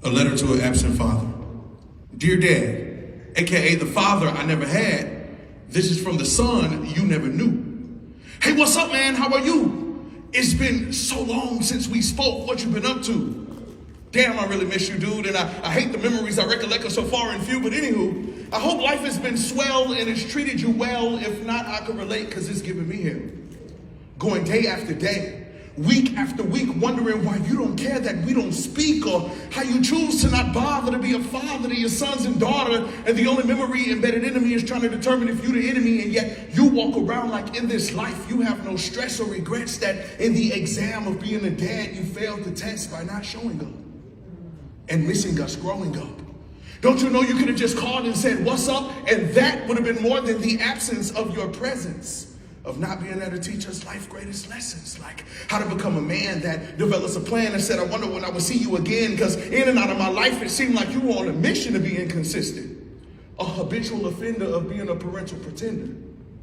A letter to an absent father. Dear Dad, aka the father I never had, this is from the son you never knew. Hey, what's up, man? How are you? It's been so long since we spoke. What you been up to? Damn, I really miss you, dude, and I hate the memories I recollect are so far and few, but anywho, I hope life has been swell and it's treated you well. If not, I can relate because it's giving me hell. Going day after day, week after week, wondering why you don't care that we don't speak, or how you choose to not bother to be a father to your sons and daughter, and the only memory embedded in me is trying to determine if you're the enemy, and yet you walk around like in this life you have no stress or regrets that in the exam of being a dad you failed the test by not showing up and missing us growing up. Don't you know you could have just called and said, what's up? And that would have been more than the absence of your presence, of not being there to teach us life's greatest lessons, like how to become a man that develops a plan and said, I wonder when I will see you again, because in and out of my life, it seemed like you were on a mission to be inconsistent, a habitual offender of being a parental pretender.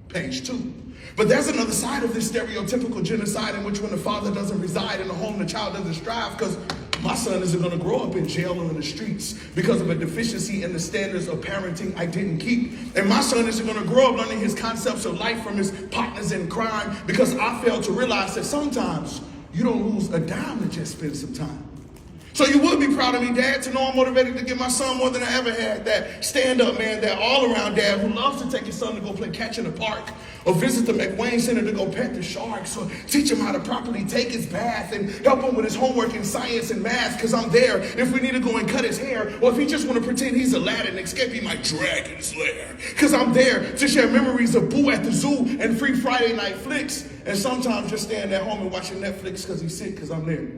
Page 2. But there's another side of this stereotypical genocide in which when the father doesn't reside in the home, the child doesn't strive, because my son isn't going to grow up in jail or in the streets because of a deficiency in the standards of parenting I didn't keep. And my son isn't going to grow up learning his concepts of life from his partners in crime because I failed to realize that sometimes you don't lose a dime to just spend some time. So you would be proud of me, Dad, to know I'm motivated to give my son more than I ever had. That stand-up man, that all-around dad who loves to take his son to go play catch in the park, or visit the McWayne Center to go pet the sharks, or teach him how to properly take his bath and help him with his homework in science and math, because I'm there if we need to go and cut his hair, or if he just want to pretend he's Aladdin escaping my dragon's lair, because I'm there to share memories of Boo at the zoo and free Friday night flicks, and sometimes just staying at home and watching Netflix because he's sick, because I'm there.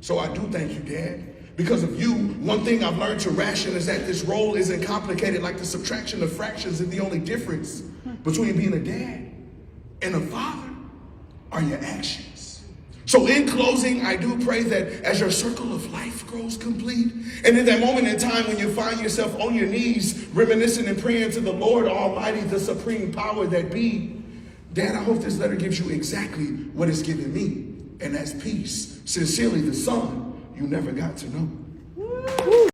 So I do thank you, Dad. Because of you, one thing I've learned to ration is that this role isn't complicated like the subtraction of fractions, and the only difference between being a dad and a father are your actions. So in closing, I do pray that as your circle of life grows complete, and in that moment in time when you find yourself on your knees, reminiscing and praying to the Lord Almighty, the supreme power that be, Dad, I hope this letter gives you exactly what it's given me, and that's peace. Sincerely, the son you never got to know.